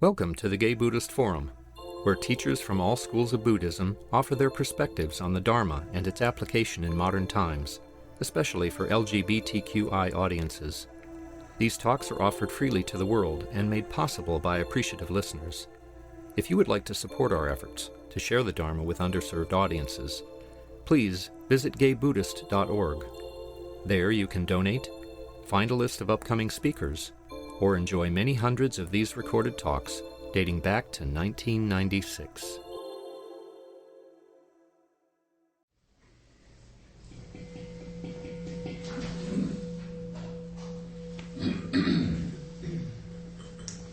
Welcome to the Gay Buddhist Forum, where teachers from all schools of Buddhism offer their perspectives on the Dharma and its application in modern times, especially for LGBTQI audiences. These talks are offered freely to the world and made possible by appreciative listeners. If you would like to support our efforts to share the Dharma with underserved audiences, please visit gaybuddhist.org. There you can donate, find a list of upcoming speakers, or enjoy many hundreds of these recorded talks dating back to 1996.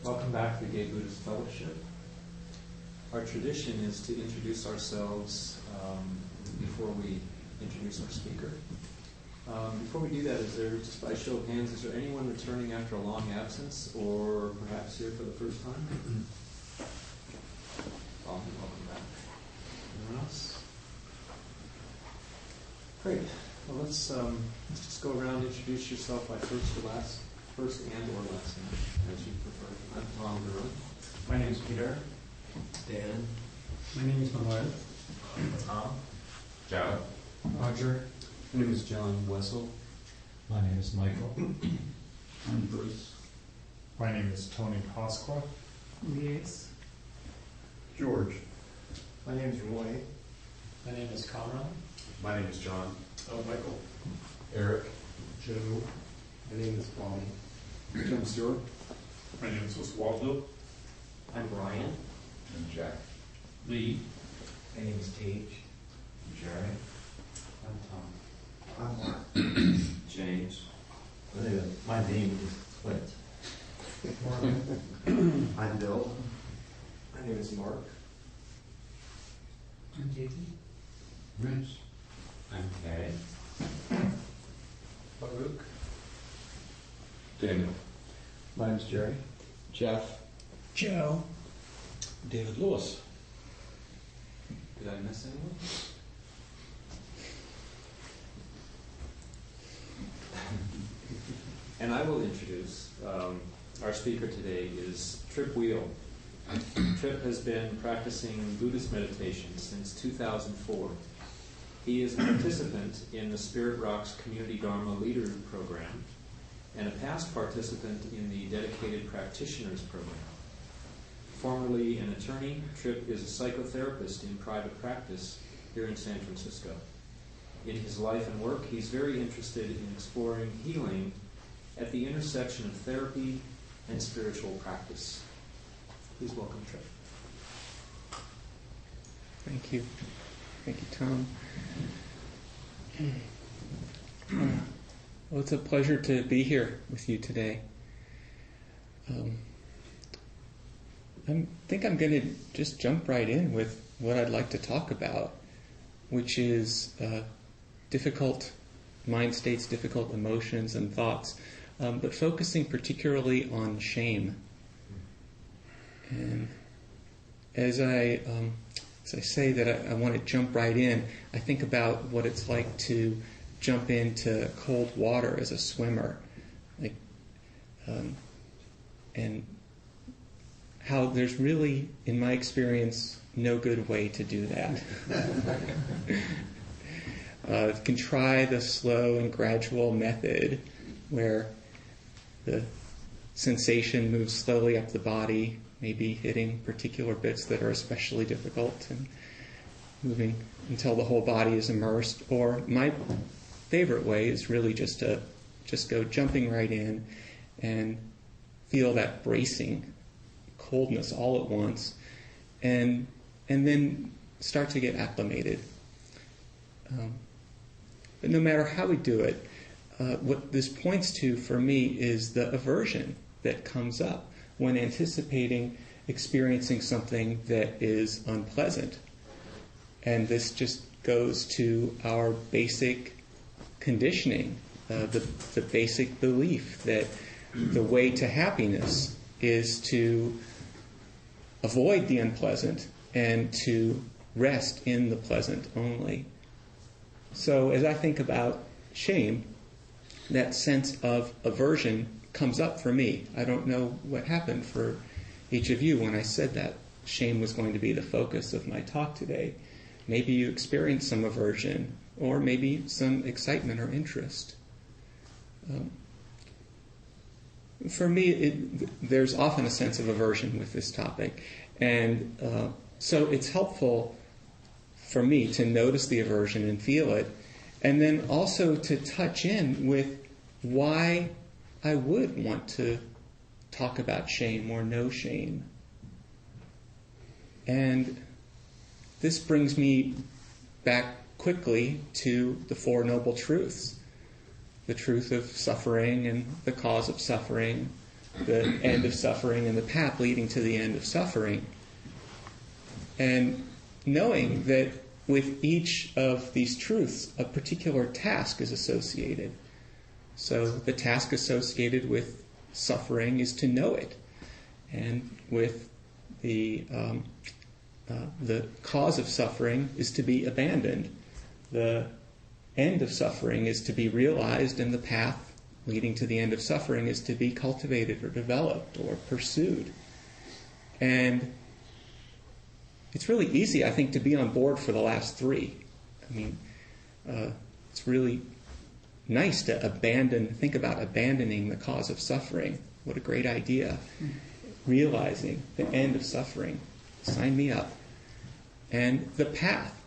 Welcome back to the Gay Buddhist Fellowship. Our tradition is to introduce ourselves before we introduce our speaker. Before we do that, is there, just by show of hands, is there anyone returning after a long absence, or perhaps here for the first time? Welcome back. Anyone else? Great. Well, let's just go around and introduce yourself by first and or last name, as you prefer. I'm Tom Bruein. My name is Peter. Dan. My name is Manuel. Tom. Joe. Roger. My name is John Wessel. My name is Michael. I'm Bruce. My name is Tony Pasqua. Yes. George. My name is Roy. My name is Conrad. My name is John. Michael. Eric. Joe. My name is Bonnie. Tim Stewart. My name is Oswaldo. I'm Brian. I'm Jack. Lee. My name is Tage. Jerry. I'm Tom. I'm Mark. James. My name is Clint. I'm Bill. My name is Mark. I'm JT. Rich. I'm Kay. Baruch. Daniel. My name's Jerry. Jeff. Joe. David Lewis. Did I miss anyone? And I will introduce our speaker today is Trip Weil. Trip has been practicing Buddhist meditation since 2004. He is a participant in the Spirit Rocks Community Dharma Leader Program and a past participant in the Dedicated Practitioners Program. Formerly an attorney, Trip is a psychotherapist in private practice here in San Francisco. In his life and work, he's very interested in exploring healing at the intersection of therapy and spiritual practice. Please welcome Trip. Thank you. Thank you, Tom. Well, it's a pleasure to be here with you today. I think I'm going to just jump right in with what I'd like to talk about, which is difficult mind states, difficult emotions and thoughts, but focusing particularly on shame. And as I say that I want to jump right in, I think about what it's like to jump into cold water as a swimmer, and how there's really, in my experience, no good way to do that. You can try the slow and gradual method where the sensation moves slowly up the body, maybe hitting particular bits that are especially difficult and moving until the whole body is immersed. Or my favorite way is really just to go jumping right in and feel that bracing coldness all at once, and then start to get acclimated. But no matter how we do it, what this points to for me is the aversion that comes up when anticipating experiencing something that is unpleasant. And this just goes to our basic conditioning, the basic belief that the way to happiness is to avoid the unpleasant and to rest in the pleasant only. So as I think about shame, that sense of aversion comes up for me. I don't know what happened for each of you when I said that shame was going to be the focus of my talk today. Maybe you experienced some aversion, or maybe some excitement or interest. For me, there's often a sense of aversion with this topic, and so it's helpful for me to notice the aversion and feel it, and then also to touch in with why I would want to talk about shame or no shame. And this brings me back quickly to the Four Noble Truths. The truth of suffering and the cause of suffering, the end of suffering and the path leading to the end of suffering. And knowing that with each of these truths, a particular task is associated. So the task associated with suffering is to know it. And with the cause of suffering is to be abandoned. The end of suffering is to be realized, and the path leading to the end of suffering is to be cultivated or developed or pursued. And it's really easy, I think, to be on board for the last three. I mean, it's really nice to think about abandoning the cause of suffering. What a great idea. Realizing the end of suffering. Sign me up. And the path.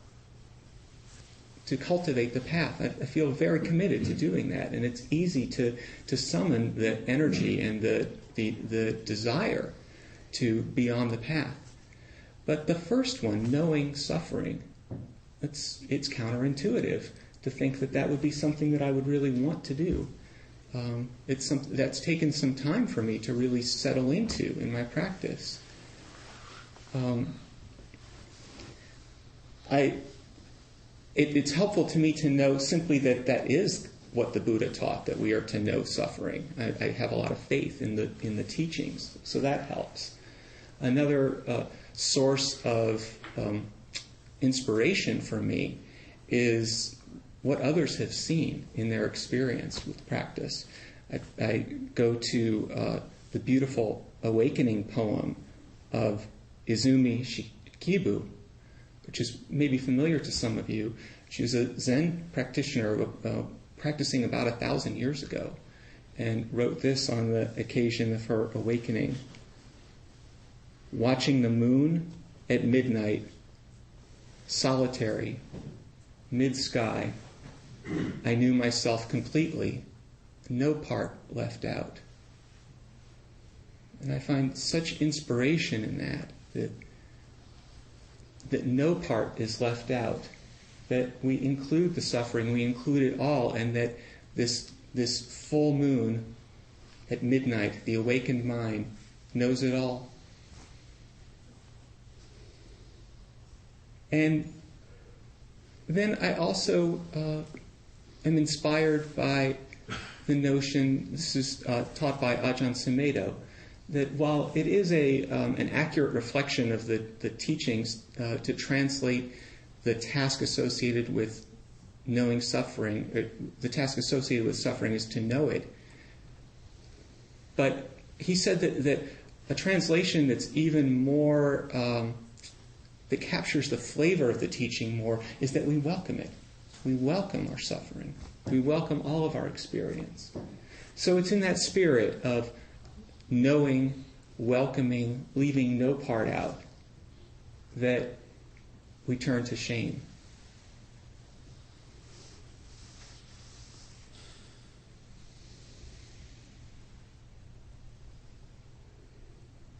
To cultivate the path. I feel very committed to doing that. And it's easy to summon the energy and the desire to be on the path. But the first one, knowing suffering, it's counterintuitive to think that would be something that I would really want to do. It's something that's taken some time for me to really settle into in my practice. It's helpful to me to know simply that is what the Buddha taught, that we are to know suffering. I have a lot of faith in the teachings, so that helps. Another source of inspiration for me is what others have seen in their experience with practice. I go to the beautiful awakening poem of Izumi Shikibu, which is maybe familiar to some of you. She was a Zen practitioner practicing about 1,000 years ago, and wrote this on the occasion of her awakening. Watching the moon at midnight, solitary, mid-sky, I knew myself completely, no part left out. And I find such inspiration in that no part is left out, that we include the suffering, we include it all, and that this full moon at midnight, the awakened mind, knows it all. And then I also am inspired by the notion, this is taught by Ajahn Sumedho, that while it is an accurate reflection of the teachings to translate the task associated with knowing suffering, the task associated with suffering is to know it. But he said that a translation that's even more, that captures the flavor of the teaching more, is that we welcome it. We welcome our suffering. We welcome all of our experience. So it's in that spirit of knowing, welcoming, leaving no part out, that we turn to shame.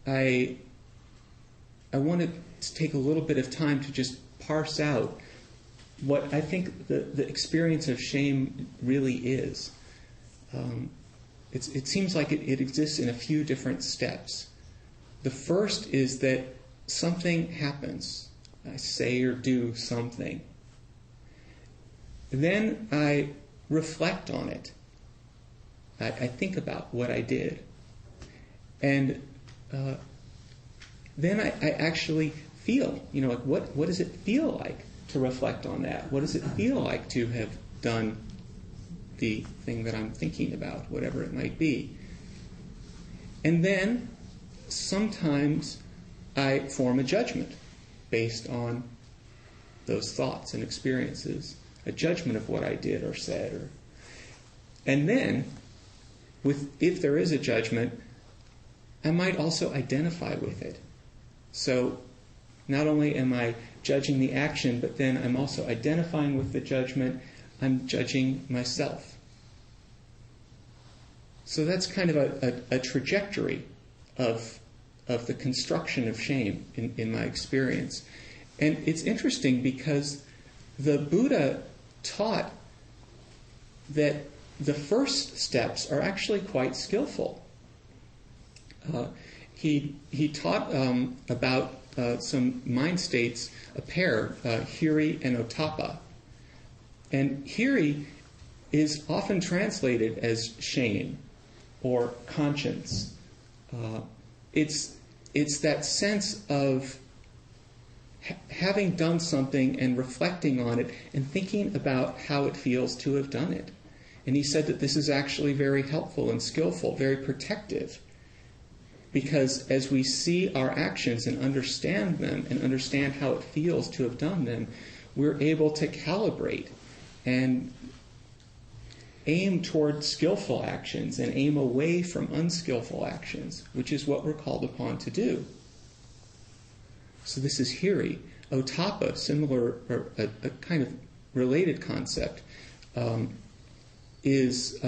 I wanted to take a little bit of time to just parse out what I think the experience of shame really is. It seems like it exists in a few different steps. The first is that something happens. I say or do something. Then I reflect on it. I think about what I did. And then I actually feel, like what does it feel like to reflect on that? What does it feel like to have done the thing that I'm thinking about, whatever it might be? And then sometimes I form a judgment based on those thoughts and experiences, a judgment of what I did or said. And then, if there is a judgment, I might also identify with it. So not only am I judging the action, but then I'm also identifying with the judgment. I'm judging myself. So that's kind of a trajectory of the construction of shame in my experience. And it's interesting because the Buddha taught that the first steps are actually quite skillful. He taught about some mind states, a pair, hiri and otapa. And hiri is often translated as shame or conscience. It's that sense of having done something and reflecting on it and thinking about how it feels to have done it. And he said that this is actually very helpful and skillful, very protective. Because as we see our actions and understand them and understand how it feels to have done them, we're able to calibrate and aim toward skillful actions and aim away from unskillful actions, which is what we're called upon to do. So this is hiri. Otapa, similar, or a kind of related concept, is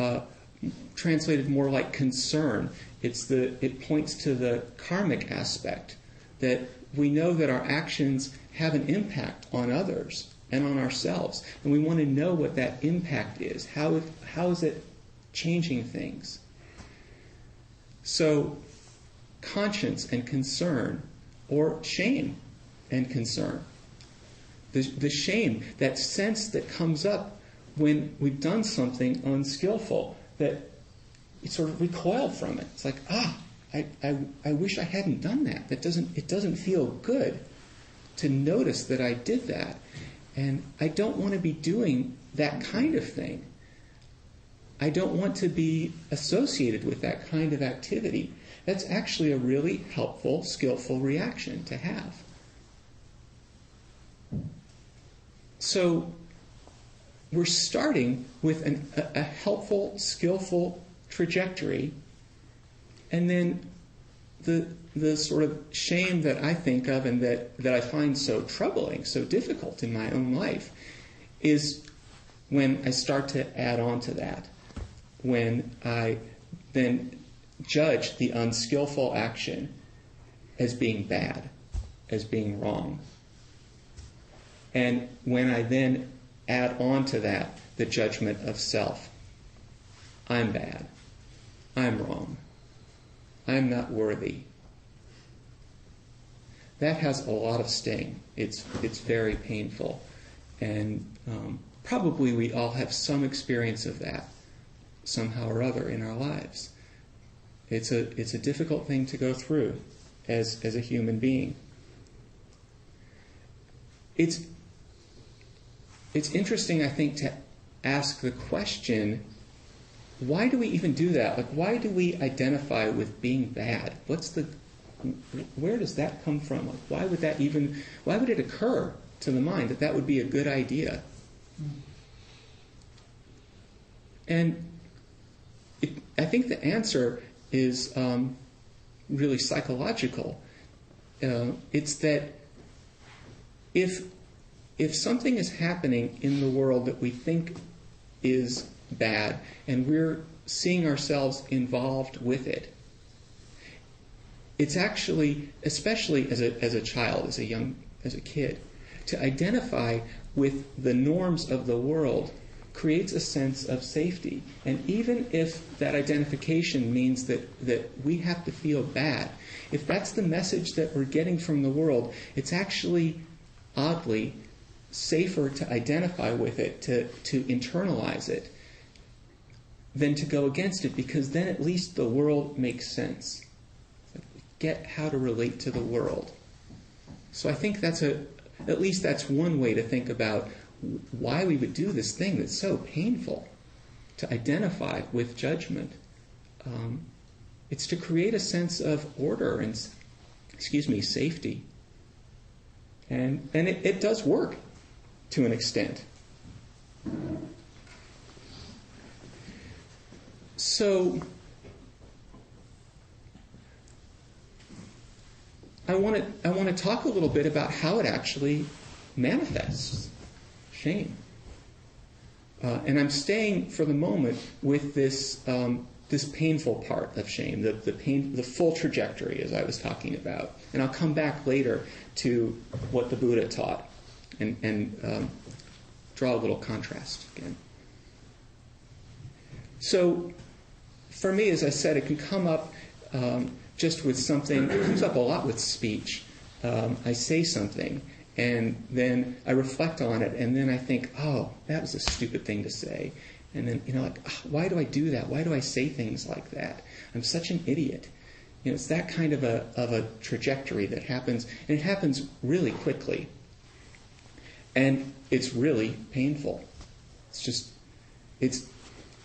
translated more like concern. It points to the karmic aspect, that we know that our actions have an impact on others and on ourselves, and we want to know what that impact is. How is it changing things? So conscience and concern, or shame and concern. The shame, that sense that comes up when we've done something unskillful, that you sort of recoil from it. It's like, I wish I hadn't done that. It doesn't feel good to notice that I did that. And I don't want to be doing that kind of thing. I don't want to be associated with that kind of activity. That's actually a really helpful, skillful reaction to have. So we're starting with a helpful, skillful trajectory, and then the sort of shame that I think of and that I find so troubling, so difficult in my own life, is when I start to add on to that, when I then judge the unskillful action as being bad, as being wrong. And when I then add on to that the judgment of self. I'm bad. I'm wrong. I'm not worthy. That has a lot of sting. It's very painful. And probably we all have some experience of that somehow or other in our lives. It's a difficult thing to go through as a human being. It's interesting, I think, to ask the question, why do we even do that? Like, why do we identify with being bad? Where does that come from? Like, why would it occur to the mind that would be a good idea? And I think the answer is really psychological. It's that if something is happening in the world that we think is bad, and we're seeing ourselves involved with it, it's actually, especially as a child, as a kid, to identify with the norms of the world creates a sense of safety. And even if that identification means that we have to feel bad, if that's the message that we're getting from the world, it's actually oddly safer to identify with it, to internalize it, than to go against it, because then at least the world makes sense. Get how to relate to the world. So I think at least that's one way to think about why we would do this thing that's so painful, to identify with judgment. It's to create a sense of order and, safety. And it does work to an extent. So I want to talk a little bit about how it actually manifests shame. And I'm staying for the moment with this this painful part of shame, the full trajectory, as I was talking about. And I'll come back later to what the Buddha taught and draw a little contrast again. So for me, as I said, it can come up just with something. It comes up a lot with speech. I say something, and then I reflect on it, and then I think, oh, that was a stupid thing to say. And then, why do I do that? Why do I say things like that? I'm such an idiot. It's that kind of a trajectory that happens, and it happens really quickly. And it's really painful.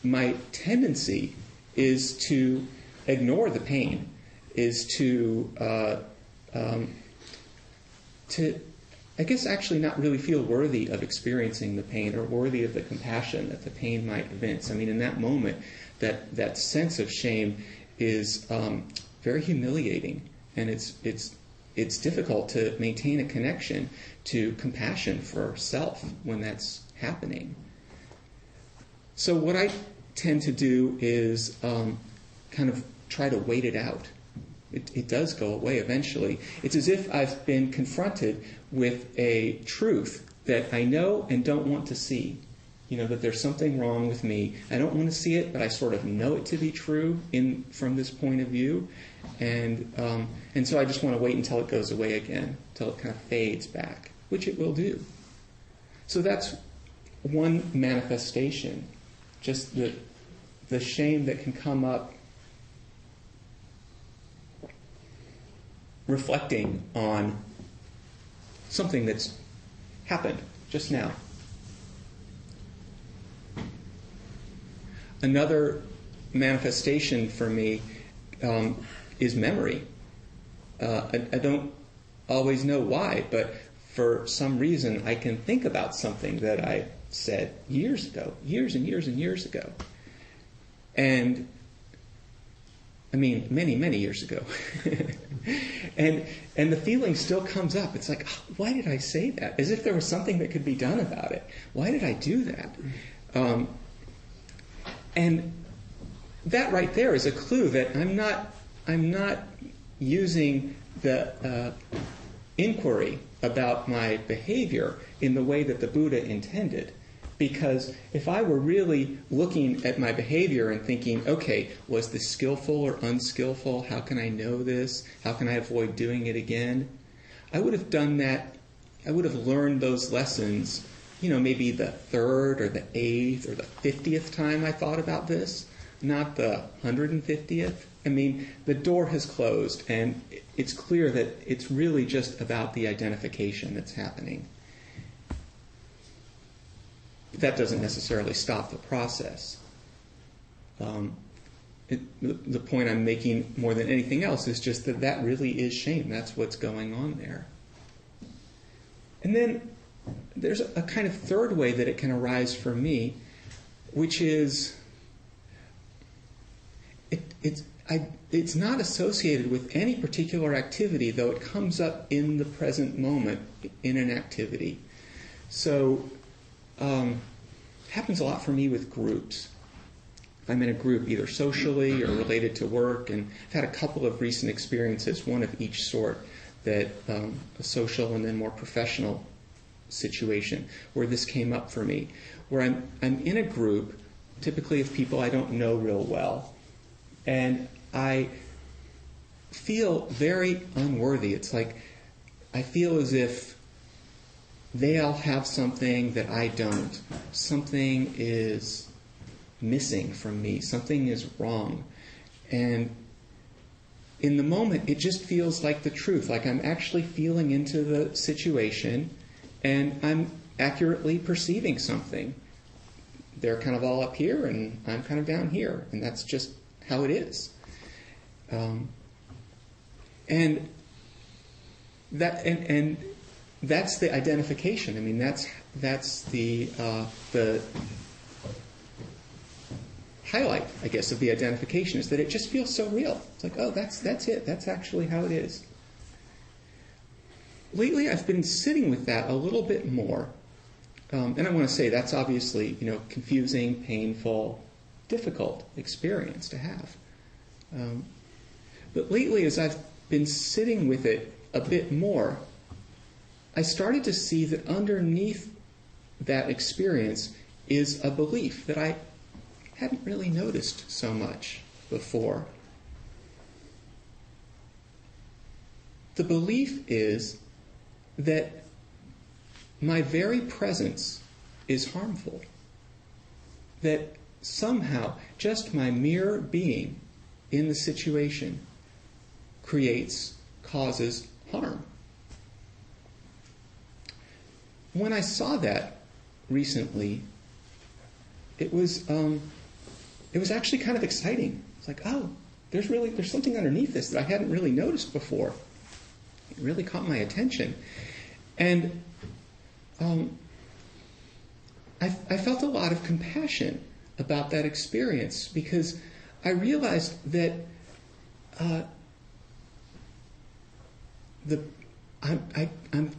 My tendency is to ignore the pain, is to I guess actually not really feel worthy of experiencing the pain or worthy of the compassion that the pain might evince. I mean, in that moment, that sense of shame is very humiliating, and it's difficult to maintain a connection to compassion for self when that's happening. So what I tend to do is kind of try to wait it out. It does go away eventually. It's as if I've been confronted with a truth that I know and don't want to see. That there's something wrong with me. I don't want to see it, but I sort of know it to be true from this point of view. And so I just want to wait until it goes away again, until it kind of fades back, which it will do. So that's one manifestation, just the shame that can come up reflecting on something that's happened just now. Another manifestation for me is memory. I don't always know why, but for some reason I can think about something that I said years ago, years and years and years ago. And I mean, many, many years ago. and the feeling still comes up. It's like, oh, why did I say that? As if there was something that could be done about it. Why did I do that? And that right there is a clue that I'm not using the inquiry about my behavior in the way that the Buddha intended. Because if I were really looking at my behavior and thinking, okay, was this skillful or unskillful? How can I know this? How can I avoid doing it again? I would have done that. I would have learned those lessons, maybe the 3rd or the 8th or the 50th time I thought about this, not the 150th. I mean, the door has closed, and it's clear that it's really just about the identification that's happening. That doesn't necessarily stop the process. The point I'm making more than anything else is just that really is shame. That's what's going on there. And then there's a kind of third way that it can arise for me, which is it's not associated with any particular activity, though it comes up in the present moment in an activity. So happens a lot for me with groups. If I'm in a group, either socially or related to work, and I've had a couple of recent experiences, one of each sort, that a social and then more professional situation, where this came up for me, where I'm in a group, typically of people I don't know real well, and I feel very unworthy. It's like I feel as if they all have something that I don't. Something is missing from me. Something is wrong. And in the moment, it just feels like the truth, like I'm actually feeling into the situation and I'm accurately perceiving something. They're kind of all up here and I'm kind of down here, and that's just how it is. And that's the identification. I mean, that's the highlight, I guess, of the identification, is that it just feels so real. It's like, oh, that's it. That's actually how it is. Lately, I've been sitting with that a little bit more, and I want to say that's obviously, confusing, painful, difficult experience to have. But lately, as I've been sitting with it a bit more, I started to see that underneath that experience is a belief that I hadn't really noticed so much before. The belief is that my very presence is harmful. That somehow just my mere being in the situation causes harm. When I saw that recently, it was actually kind of exciting. It's like, oh, there's something underneath this that I hadn't really noticed before. It really caught my attention. And I felt a lot of compassion about that experience, because I realized that I'm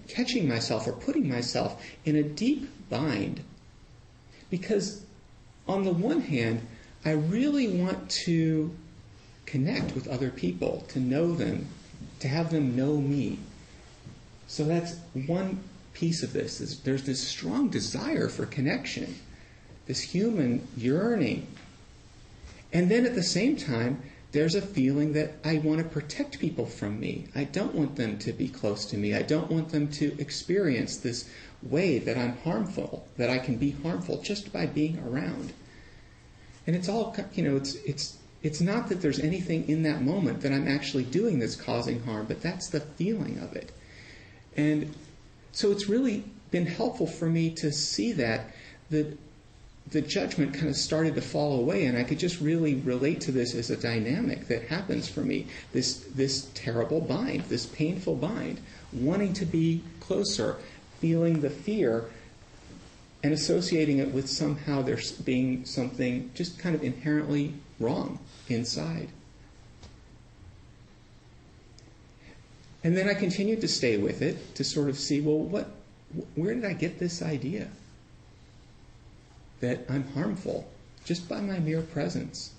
catching myself or putting myself in a deep bind, because on the one hand, I really want to connect with other people, to know them, to have them know me. So that's one piece of this. There's this strong desire for connection, this human yearning. And then at the same time, there's a feeling that I want to protect people from me. I don't want them to be close to me. I don't want them to experience this way that I'm harmful, that I can be harmful just by being around. And it's all, it's not that there's anything in that moment that I'm actually doing that's causing harm, but that's the feeling of it. And so it's really been helpful for me to see that the judgment kind of started to fall away, and I could just really relate to this as a dynamic that happens for me. This terrible bind, this painful bind, wanting to be closer, feeling the fear, and associating it with somehow there being something just kind of inherently wrong inside. And then I continued to stay with it to sort of see, well, where did I get this idea that I'm harmful just by my mere presence?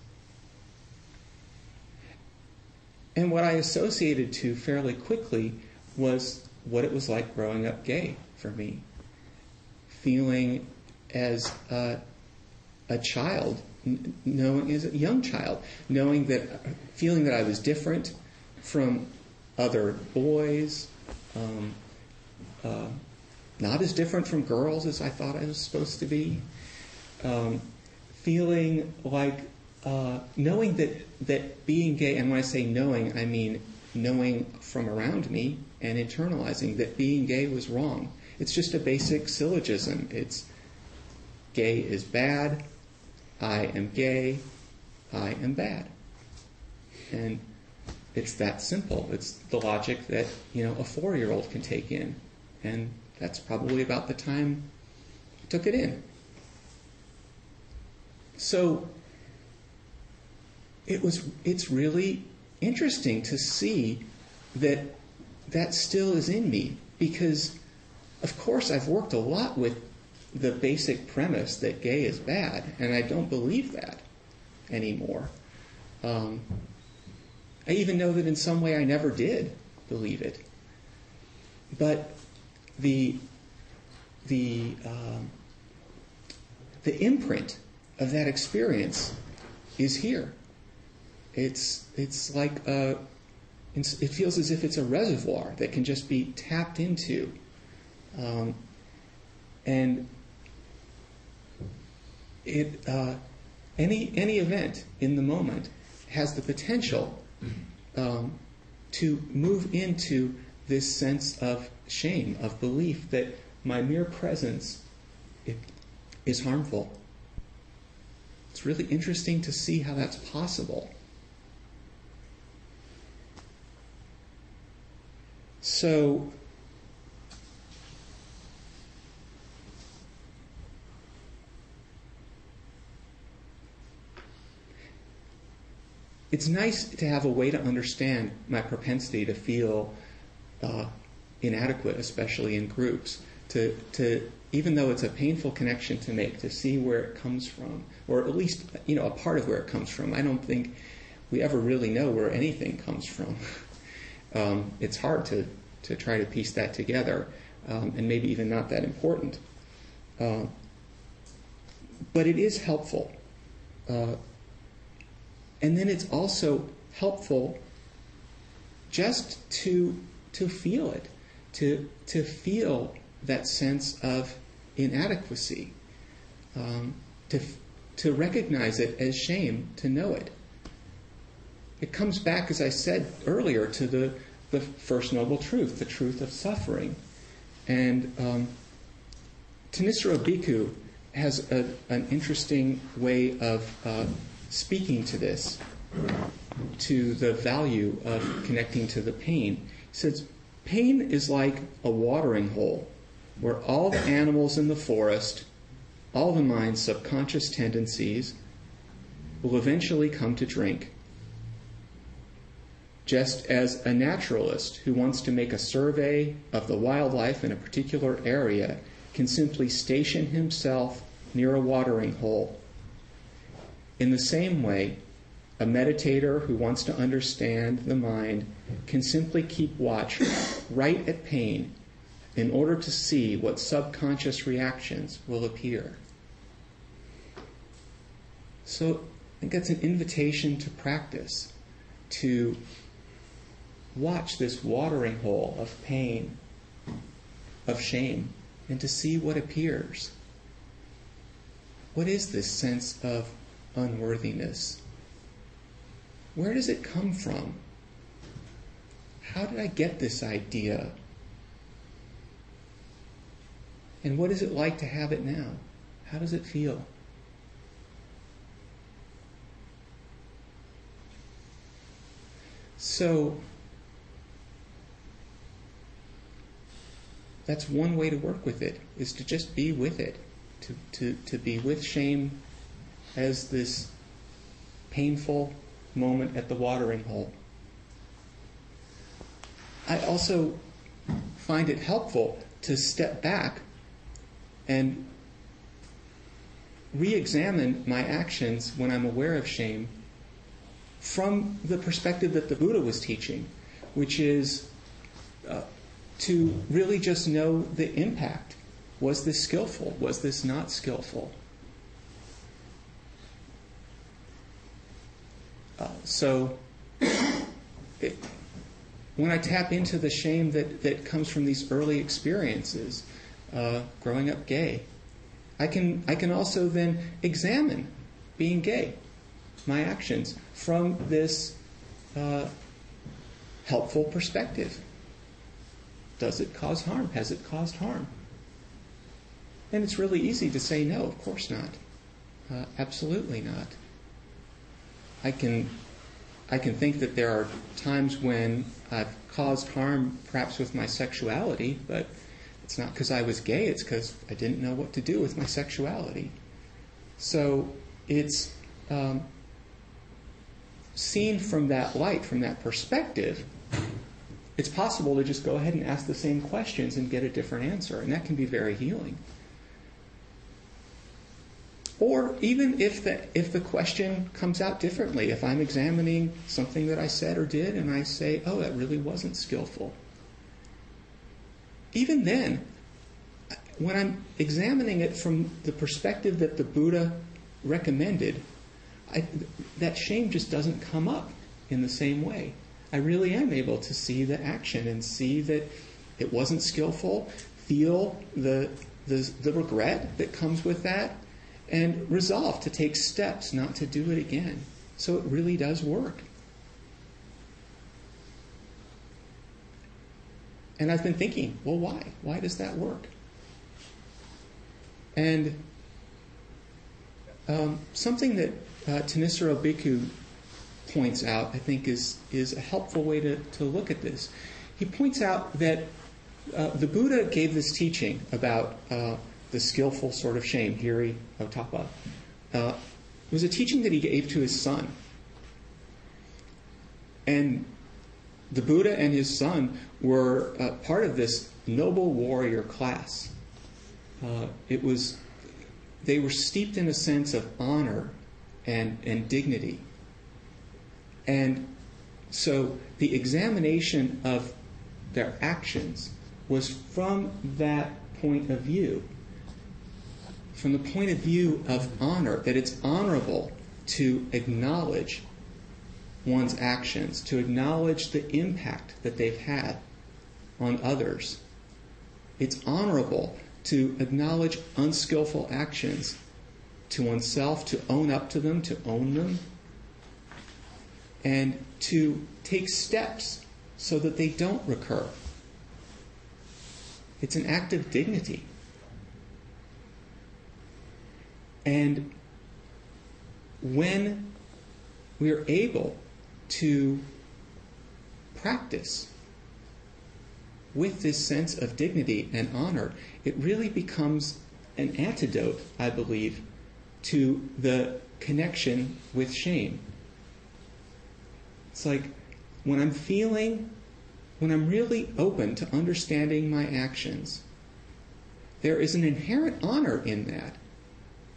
And what I associated to fairly quickly was what it was like growing up gay for me. Feeling as a child, knowing as a young child, feeling that I was different from other boys, not as different from girls as I thought I was supposed to be. Feeling like, knowing that being gay, and when I say knowing, I mean knowing from around me and internalizing that being gay was wrong. It's just a basic syllogism. It's gay is bad, I am gay, I am bad. And it's that simple. It's the logic that, a 4-year-old can take in. And that's probably about the time I took it in. So it's really interesting to see that still is in me, because of course I've worked a lot with the basic premise that gay is bad, and I don't believe that anymore. I even know that in some way I never did believe it. But the imprint of that experience is here. It's like it feels as if it's a reservoir that can just be tapped into, and any event in the moment has the potential to move into this sense of shame, of belief that my mere presence is harmful. It's really interesting to see how that's possible. So it's nice to have a way to understand my propensity to feel inadequate, especially in groups, to even though it's a painful connection to make, to see where it comes from, or at least a part of where it comes from. I don't think we ever really know where anything comes from. It's hard to try to piece that together, and maybe even not that important. But it is helpful. And then it's also helpful just to feel it, to feel that sense of inadequacy, to recognize it as shame, to know it. It comes back, as I said earlier, to the first noble truth, the truth of suffering. And Theravadan Bhikkhu has an interesting way of speaking to this, to the value of connecting to the pain. He says, pain is like a watering hole where all the animals in the forest, all the mind's subconscious tendencies, will eventually come to drink. Just as a naturalist who wants to make a survey of the wildlife in a particular area can simply station himself near a watering hole, in the same way, a meditator who wants to understand the mind can simply keep watch right at pain in order to see what subconscious reactions will appear. So I think that's an invitation to practice, to watch this watering hole of pain, of shame, and to see what appears. What is this sense of unworthiness? Where does it come from? How did I get this idea? And what is it like to have it now? How does it feel? So that's one way to work with it, is to just be with it, to be with shame as this painful moment at the watering hole. I also find it helpful to step back and re-examine my actions when I'm aware of shame from the perspective that the Buddha was teaching, which is to really just know the impact. Was this skillful? Was this not skillful? When I tap into the shame that comes from these early experiences, growing up gay, I can also then examine being gay, my actions, from this helpful perspective. Does it cause harm? Has it caused harm? And it's really easy to say no, of course not. Absolutely not. I can think that there are times when I've caused harm, perhaps with my sexuality, but it's not because I was gay, it's because I didn't know what to do with my sexuality. So it's seen from that light, from that perspective, it's possible to just go ahead and ask the same questions and get a different answer, and that can be very healing. Or even if the question comes out differently, if I'm examining something that I said or did and I say, oh, that really wasn't skillful. Even then, when I'm examining it from the perspective that the Buddha recommended, that shame just doesn't come up in the same way. I really am able to see the action and see that it wasn't skillful, feel the regret that comes with that, and resolve to take steps not to do it again. So it really does work. And I've been thinking, well, why? Why does that work? And something that Theravadan Bhikkhu points out, I think, is a helpful way to look at this. he points out that the Buddha gave this teaching about the skillful sort of shame, hiri otapa. It was a teaching that he gave to his son. And the Buddha and his son were part of this noble warrior class. They were steeped in a sense of honor and dignity. And so the examination of their actions was from that point of view, from the point of view of honor, that it's honorable to acknowledge one's actions, to acknowledge the impact that they've had on others. It's honorable to acknowledge unskillful actions to oneself, to own up to them, to own them, and to take steps so that they don't recur. It's an act of dignity. And when we are able to practice with this sense of dignity and honor, it really becomes an antidote, I believe, to the connection with shame. It's like when I'm really open to understanding my actions, there is an inherent honor in that.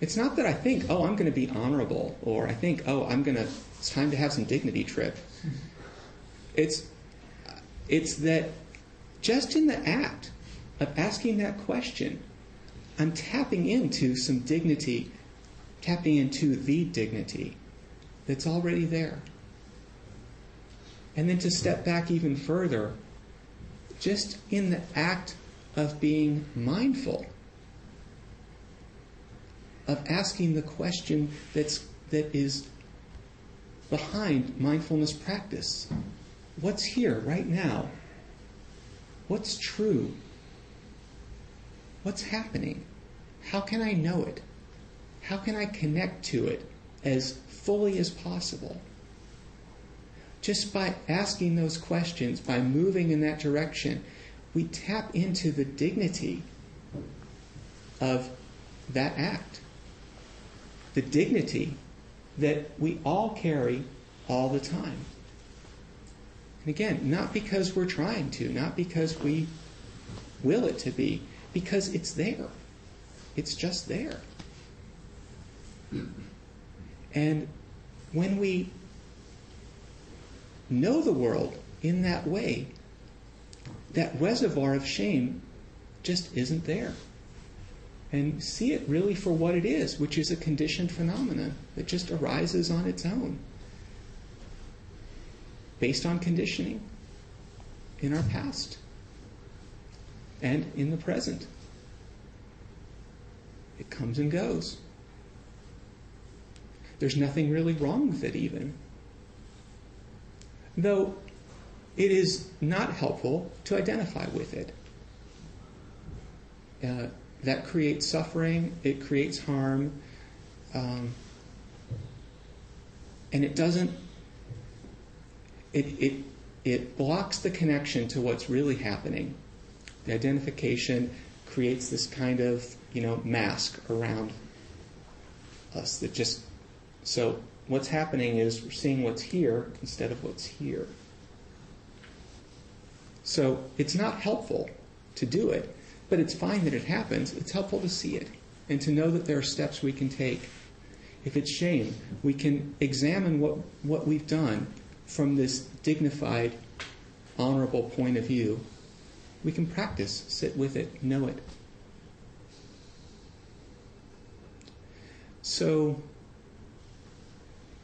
It's not that I think, oh, I'm going to be honorable, or I think, oh, it's time to have some dignity trip. It's that just in the act of asking that question, I'm tapping into some dignity, tapping into the dignity that's already there. And then to step back even further, just in the act of being mindful, of asking the question that is behind mindfulness practice. What's here right now? What's true? What's happening? How can I know it? How can I connect to it as fully as possible? Just by asking those questions, by moving in that direction, we tap into the dignity of that act. The dignity that we all carry all the time. And again, not because we're trying to, not because we will it to be, because it's there. It's just there. And when we know the world in that way, that reservoir of shame just isn't there. And see it really for what it is, which is a conditioned phenomenon that just arises on its own, based on conditioning in our past and in the present. It comes and goes. There's nothing really wrong with it even. Though it is not helpful to identify with it. That creates suffering, it creates harm, and it doesn't, it blocks the connection to what's really happening. The identification creates this kind of, mask around us that just, so what's happening is we're seeing what's here instead of what's here. So it's not helpful to do it, but it's fine that it happens. It's helpful to see it and to know that there are steps we can take. If it's shame, we can examine what we've done from this dignified, honorable point of view. We can practice, sit with it, know it. So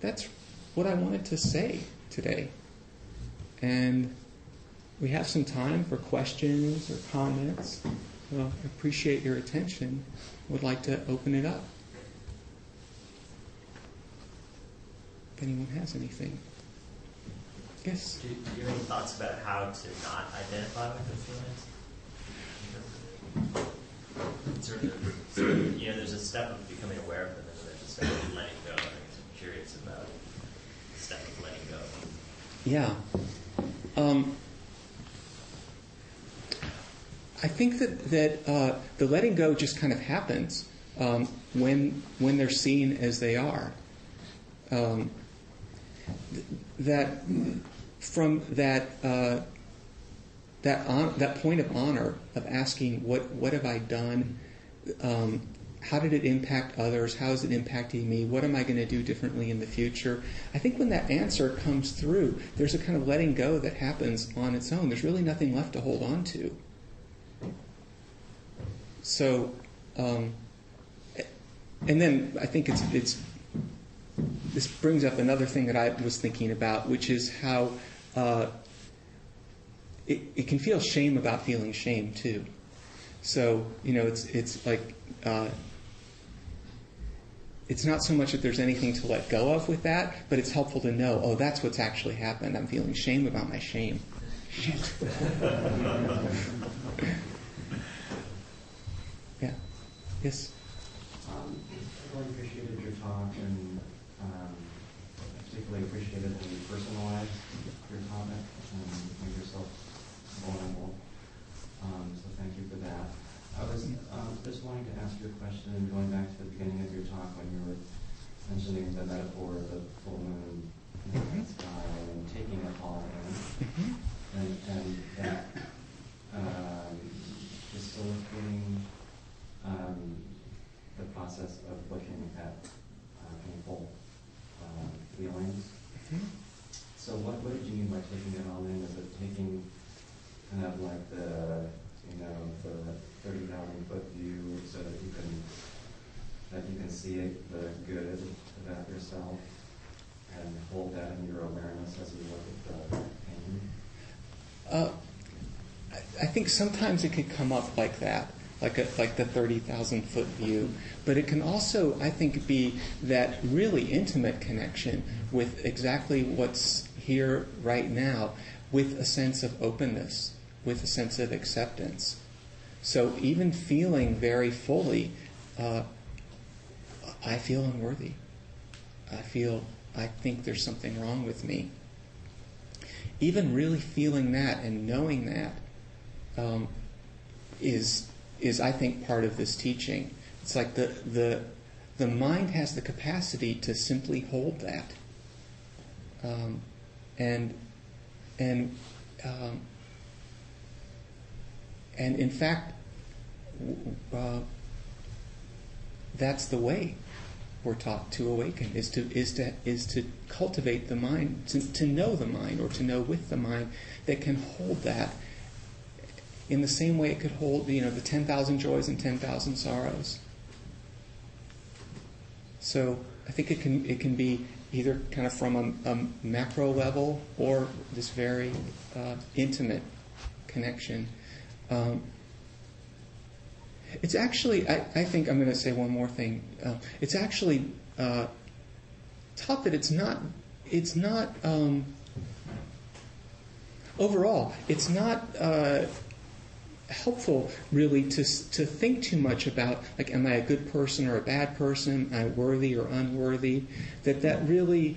that's what I wanted to say today. And we have some time for questions or comments. So I appreciate your attention. Would like to open it up. If anyone has anything. Yes? Do you have any thoughts about how to not identify with the feelings? There's a step of becoming aware of them, and there's a step of letting go. I'm curious about the step of letting go. Yeah. I think that the letting go just kind of happens when they're seen as they are. That from that point of honor of asking what have I done, how did it impact others, how is it impacting me, what am I going to do differently in the future? I think when that answer comes through, there's a kind of letting go that happens on its own. There's really nothing left to hold on to. So, and then I think it's this brings up another thing that I was thinking about, which is how it can feel shame about feeling shame too. So it's like it's not so much that there's anything to let go of with that, but it's helpful to know, oh, that's what's actually happened. I'm feeling shame about my shame. Shit. Yeah. Yes. I really appreciated your talk, and I particularly appreciated the personalized your topic and make yourself vulnerable. So thank you for that. I was just wanting to ask you a question, going back to the beginning of your talk when you were mentioning the metaphor of the full moon in the sky and taking it all in, and that facilitating the process of looking at painful feelings. So what did you mean by taking it all in? Is it taking kind of like the 30,000-foot view so that you can see it, the good about yourself and hold that in your awareness as you look at the pain? I think sometimes it could come up like that, like the 30,000-foot view, but it can also, I think, be that really intimate connection with exactly what's here right now, with a sense of openness, with a sense of acceptance. So even feeling very fully, I feel unworthy. I think there's something wrong with me. Even really feeling that and knowing that is I think part of this teaching. It's like the mind has the capacity to simply hold that, and in fact, that's the way we're taught to awaken, is to cultivate the mind, to know the mind, or to know with the mind that can hold that in the same way it could hold the 10,000 joys and 10,000 sorrows. So I think it can be either kind of from a macro level or this very intimate connection. It's actually, I think I'm going to say one more thing. It's actually taught that it's not overall, it's not helpful really to think too much about, like, am I a good person or a bad person? Am I worthy or unworthy? That really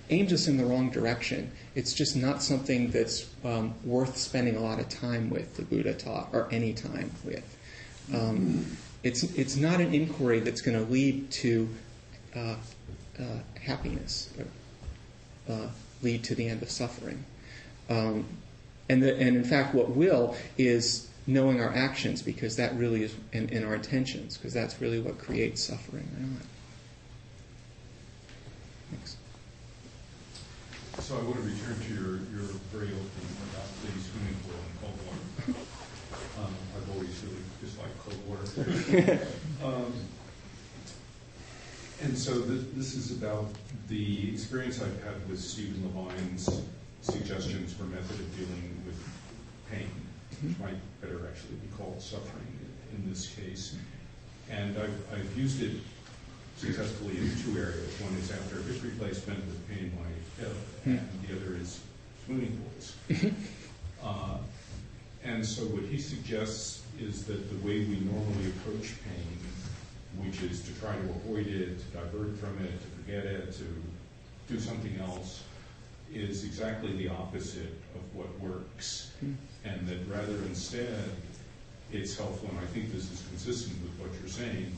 aims us in the wrong direction. It's just not something that's worth spending a lot of time with, the Buddha taught, or any time with. It's not an inquiry that's going to lead to happiness, or lead to the end of suffering. And in fact, what will is knowing our actions, because that really is, in our intentions, because that's really what creates suffering or not. Thanks. So I want to return to your very opening about the swimming pool and cold water. I've always really disliked cold water. And so this is about the experience I've had with Stephen Levine's suggestions for method of dealing with pain, which might better actually be called suffering in this case. And I've used it successfully in two areas. One is after hip replacement with pain in my hip, and the other is swimming pools. And so what he suggests is that the way we normally approach pain, which is to try to avoid it, to divert from it, to forget it, to do something else, is exactly the opposite of what works. And that rather instead, it's helpful, and I think this is consistent with what you're saying,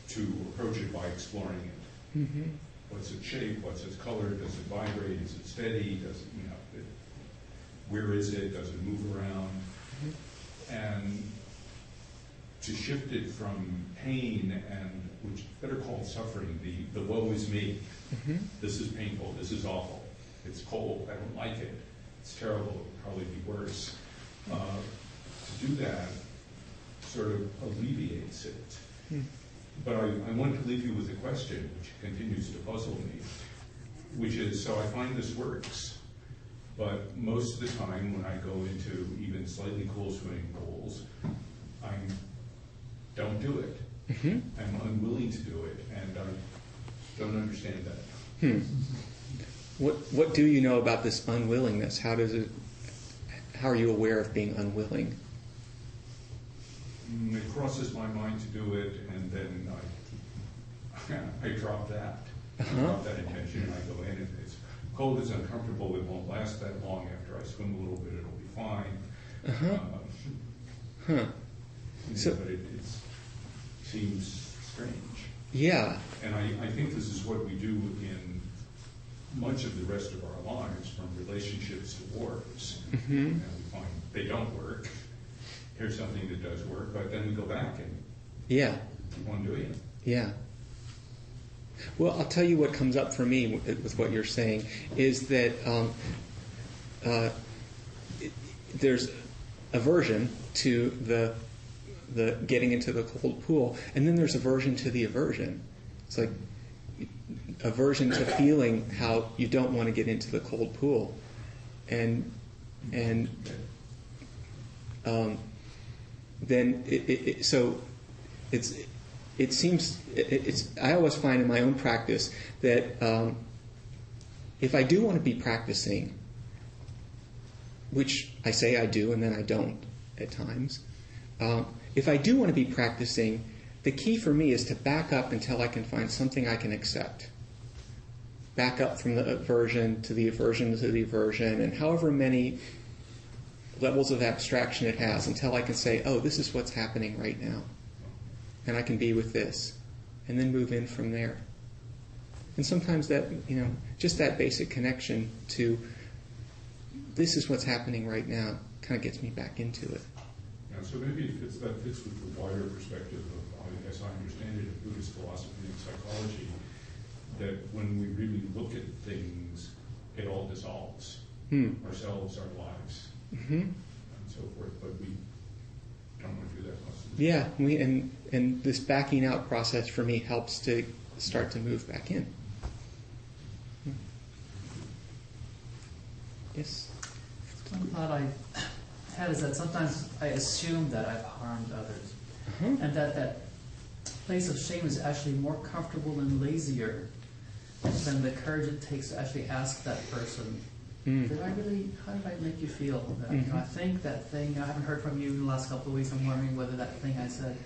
to approach it by exploring it. Mm-hmm. What's its shape? What's its color? Does it vibrate? Is it steady? Does it, where is it? Does it move around? And to shift it from pain, and which better called suffering, the woe is me. Mm-hmm. This is painful. This is awful. It's cold. I don't like it. It's terrible. It would probably be worse. To do that sort of alleviates it. But I want to leave you with a question, which continues to puzzle me, which is, so I find this works, but most of the time when I go into even slightly cool swimming pools, I don't do it. Mm-hmm. I'm unwilling to do it, and I don't understand that. What do you know about this unwillingness? How are you aware of being unwilling? It crosses my mind to do it, and then I drop that. I drop that intention, and I go in. If it's cold, it's uncomfortable, it won't last that long. After I swim a little bit, it'll be fine. But it seems strange. Yeah. And I think this is what we do in much of the rest of our lives, from relationships to wars. And we find they don't work. Here's something that does work, but then we go back and keep on doing it. Yeah. Well, I'll tell you what comes up for me with what you're saying is that there's aversion to the getting into the cold pool, and then there's aversion to the aversion. It's like aversion to feeling how you don't want to get into the cold pool, and then it seems I always find in my own practice that if I do want to be practicing, which I say I do and then I don't at times, if I do want to be practicing, the key for me is to back up until I can find something I can accept. Back up from the aversion to the aversion to the aversion, and however many levels of abstraction it has, until I can say, oh, this is what's happening right now. And I can be with this. And then move in from there. And sometimes that, just that basic connection to this is what's happening right now kind of gets me back into it. Yeah, so maybe that fits with the wider perspective of, as I understand it, of Buddhist philosophy and psychology, that when we really look at things, it all dissolves. Ourselves, our lives, and so forth. But we don't want to do that most of the time. Yeah, and this backing out process for me helps to start to move back in. Yes? One thought I had is that sometimes I assume that I've harmed others, and that place of shame is actually more comfortable and lazier than the courage it takes to actually ask that person, how did I make you feel? That, I think that thing, I haven't heard from you in the last couple of weeks, I'm wondering whether that thing I said,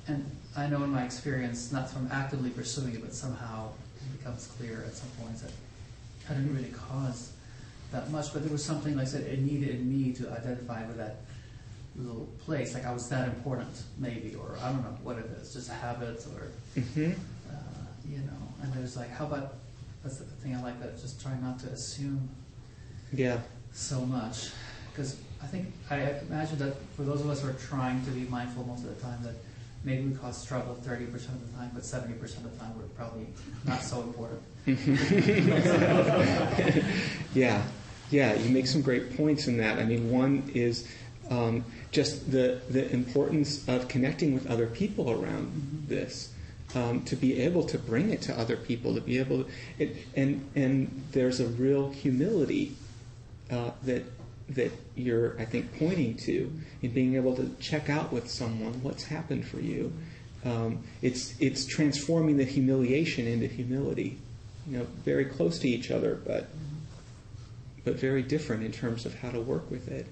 and I know in my experience, not from actively pursuing it, but somehow it becomes clear at some points that I didn't really cause that much, but there was something, like I said, it needed in me to identify with that little place, like I was that important, maybe, or I don't know what it is, just habits, or, and there's like, how about, that's the thing I like, that just trying not to assume so much, because I imagine that for those of us who are trying to be mindful most of the time, that maybe we cause trouble 30% of the time, but 70% of the time we're probably not so important. Yeah, you make some great points in that. I mean, one is just the importance of connecting with other people around this, to be able to bring it to other people, to be able to, and there's a real humility that you're, I think, pointing to in being able to check out with someone what's happened for you. It's transforming the humiliation into humility. Very close to each other, but very different in terms of how to work with it.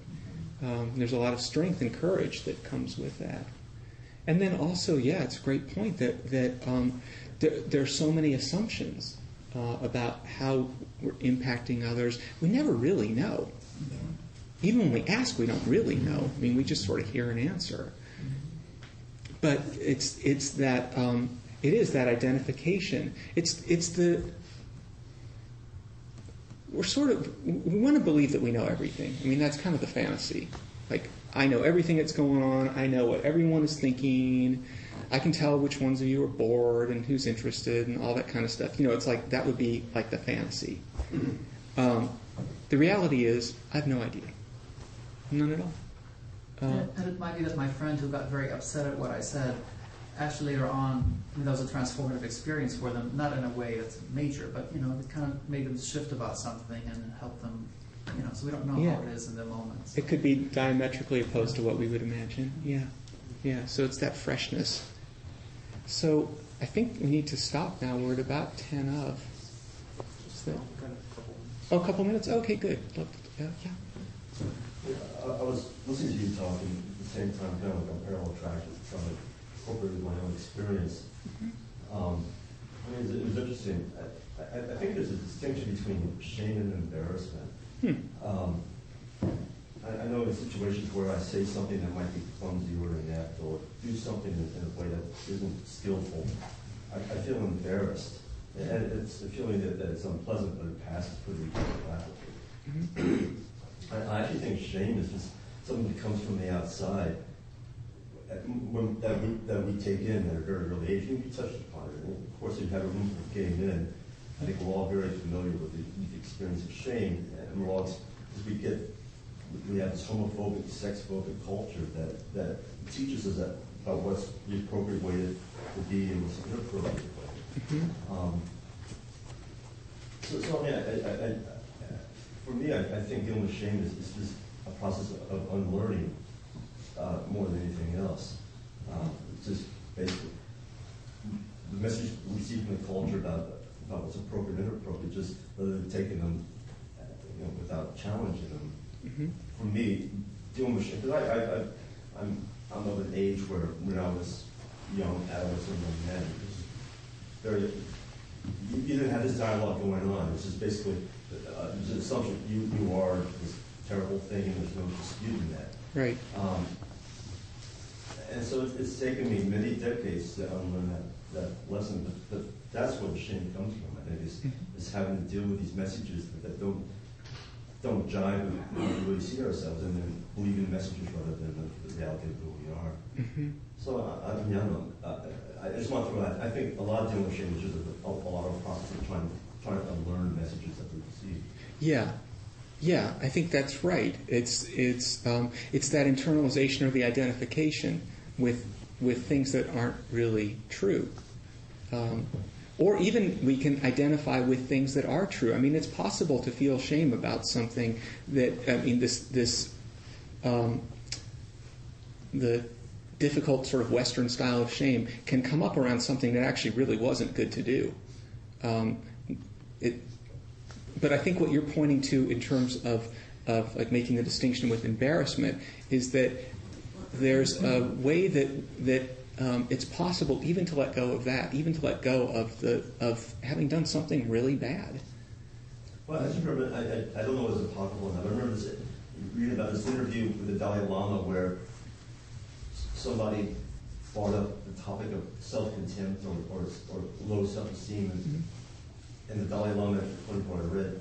There's a lot of strength and courage that comes with that. And then also, it's a great point that there are so many assumptions about how we're impacting others. We never really know. Even when we ask, we don't really know. I mean, we just sort of hear an answer. But it's that it is that identification. We want to believe that we know everything. I mean, that's kind of the fantasy. Like, I know everything that's going on. I know what everyone is thinking. I can tell which ones of you are bored and who's interested and all that kind of stuff. It's like that would be like the fantasy. The reality is, I have no idea. None at all. And it might be that my friend who got very upset at what I said, actually later on, that was a transformative experience for them, not in a way that's major, but, it kind of made them shift about something and help them, so we don't know how it is in the moment. So. It could be diametrically opposed to what we would imagine. Yeah, so it's that freshness. So I think we need to stop now. We're at about 10 of. A couple minutes? Okay, good. Yeah. I was listening to you talk and at the same time kind of like on parallel track, trying to incorporate with my own experience. It was interesting. I think there's a distinction between shame and embarrassment. I know in situations where I say something that might be clumsy or inept or do something in a way that isn't skillful, I feel embarrassed. And it's a feeling that it's unpleasant, but it passes pretty rapidly. I actually think shame is just something that comes from the outside that we take in at a very early age. You touched upon it. And of course, you have a room of came in. I think we're all very familiar with the experience of shame, and we're all, because we have this homophobic, sex-phobic culture that teaches us about what's the appropriate way to be and what's the inappropriate way. For me, I think dealing with shame is just a process of unlearning more than anything else. It's just basically the message we see from the culture about what's appropriate and inappropriate, just rather than taking them without challenging them. For me, dealing with shame, because I'm of an age where when I was young, adolescent, young man, you didn't have this dialogue going on. It's just basically the assumption you are this terrible thing, and there's no disputing that. Right. And so it's taken me many decades to unlearn that lesson. But that's where the shame comes from. I think is having to deal with these messages that don't jive with who we really see ourselves, and then believing messages rather than the reality of who we are. So I just want to throw that. I think a lot of dealing with shame is just a lot of process of trying to unlearn messages that we receive. Yeah, I think that's right. It's that internalization or the identification with things that aren't really true. Or even we can identify with things that are true. I mean, it's possible to feel shame about something that, the difficult sort of Western style of shame can come up around something that actually really wasn't good to do. But I think what you're pointing to in terms of like making the distinction with embarrassment is that there's a way that it's possible even to let go of that, even to let go of having done something really bad. Well, I just remember, I don't know if it's possible enough. I remember reading about this interview with the Dalai Lama where somebody brought up the topic of self-contempt or low self-esteem, and the Dalai Lama, according to what I read,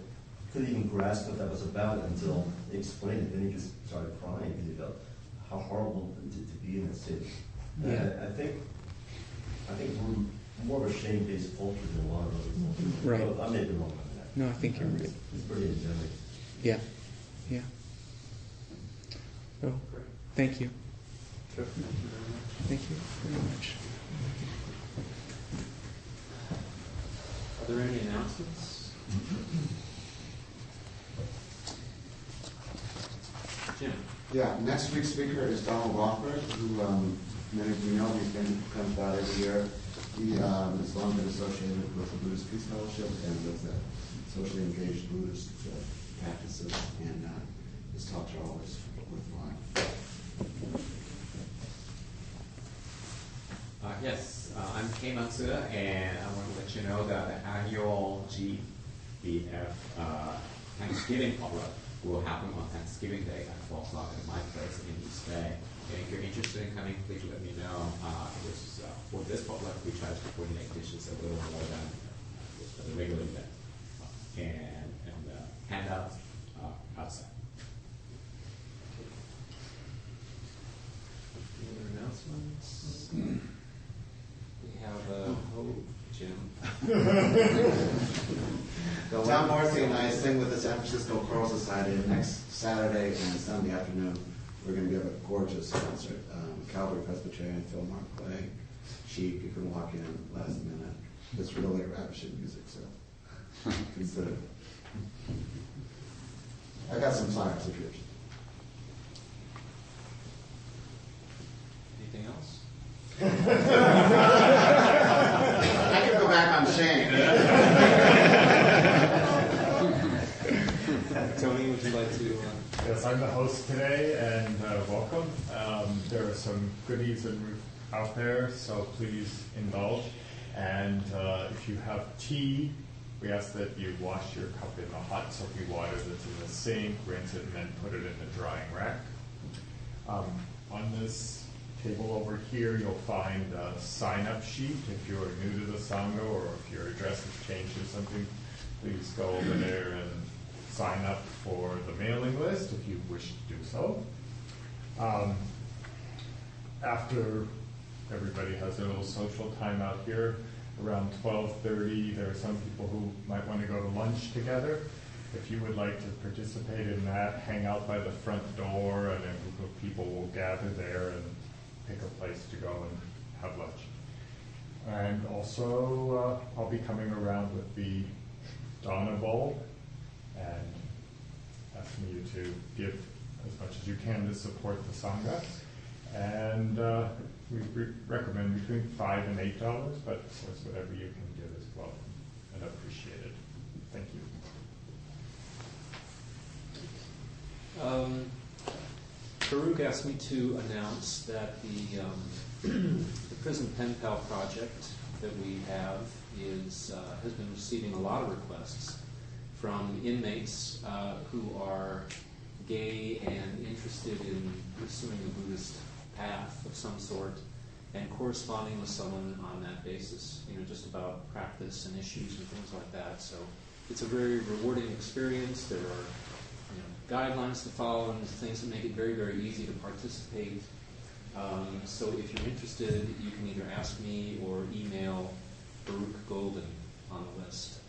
couldn't even grasp what that was about until they explained it. Then he just started crying because he felt how horrible to be in that state. Yeah. I think we're more of a shame-based culture than a lot of other cultures. Right. Well, I may be wrong on that. No, I think you're right. It's pretty endemic. Yeah. So, thank you. Thank you very much. Are there any announcements? Jim? Yeah, next week's speaker is Donald Wofford, who many of you know, comes out every year. He has long been associated with the Buddhist Peace Fellowship and with socially engaged Buddhist practices, and his talks are always worthwhile. Yes, I'm Kei Matsuda, and I work with let you know that the annual GBF Thanksgiving potluck will happen on Thanksgiving Day at 4 o'clock at my place in East Bay. And if you're interested in coming, please let me know. For this potluck, we charge for 48 dishes, a little more than the regular event. And handouts outside. Any other announcements? We have Jim. Tom Morrissey and I sing with the San Francisco Choral Society next Saturday and Sunday afternoon. We're going to give a gorgeous concert. Calvary Presbyterian Philharmonic play. Cheap. You can walk in last minute. It's really ravishing music, so consider it. I got some flyers if you're interested. Anything else? I can go back on Shane. Tony, would you like to? Yes, I'm the host today, and welcome. There are some goodies out there, so please indulge. And if you have tea, we ask that you wash your cup in the hot soapy water that's in the sink, rinse it, and then put it in the drying rack. On this table over here, you'll find a sign-up sheet. If you're new to the Sangha or if your address has changed or something, please go over there and sign up for the mailing list if you wish to do so. After everybody has their little social time out here, around 12:30, there are some people who might want to go to lunch together. If you would like to participate in that, hang out by the front door and a group of people will gather there and pick a place to go and have lunch. And also, I'll be coming around with the Dharma bowl and asking you to give as much as you can to support the Sangha. And we recommend between $5 and $8, but of course whatever you can give is welcome and appreciated. Thank you. Farouk asked me to announce that the Prison Pen Pal project that we have has been receiving a lot of requests from inmates who are gay and interested in pursuing a Buddhist path of some sort and corresponding with someone on that basis, just about practice and issues and things like that. So it's a very rewarding experience. There are guidelines to follow and things that make it very, very easy to participate. So if you're interested, you can either ask me or email Farouk Golden on the list.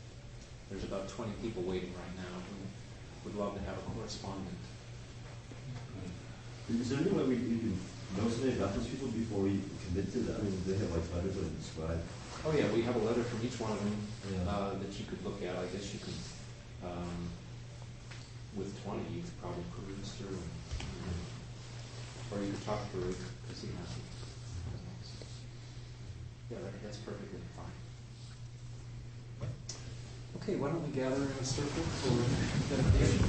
There's about 20 people waiting right now who would love to have a correspondent. Is there any way we can know something about those people before we commit to that? I mean, do they have like letters that describe? Oh yeah, we have a letter from each one of them that you could look at. I guess you could, with 20, you could probably peruse through. Or you could talk to Farouk because he has it. Yeah, that's perfectly fine. Okay, why don't we gather in a circle for dedication?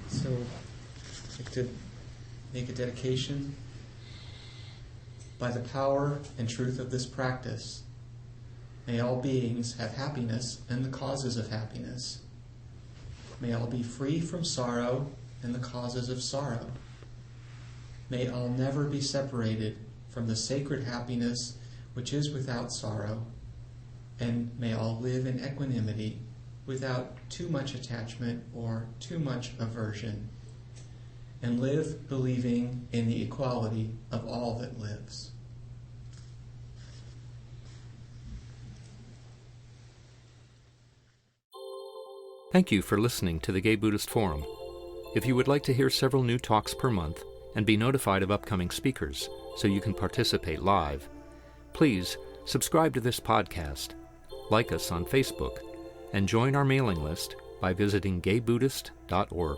So, I'd like to make a dedication. By the power and truth of this practice, may all beings have happiness and the causes of happiness. May all be free from sorrow and the causes of sorrow. May all never be separated from the sacred happiness which is without sorrow, and may all live in equanimity without too much attachment or too much aversion, and live believing in the equality of all that lives. Thank you for listening to the Gay Buddhist Forum. If you would like to hear several new talks per month and be notified of upcoming speakers so you can participate live, please subscribe to this podcast, like us on Facebook, and join our mailing list by visiting gaybuddhist.org.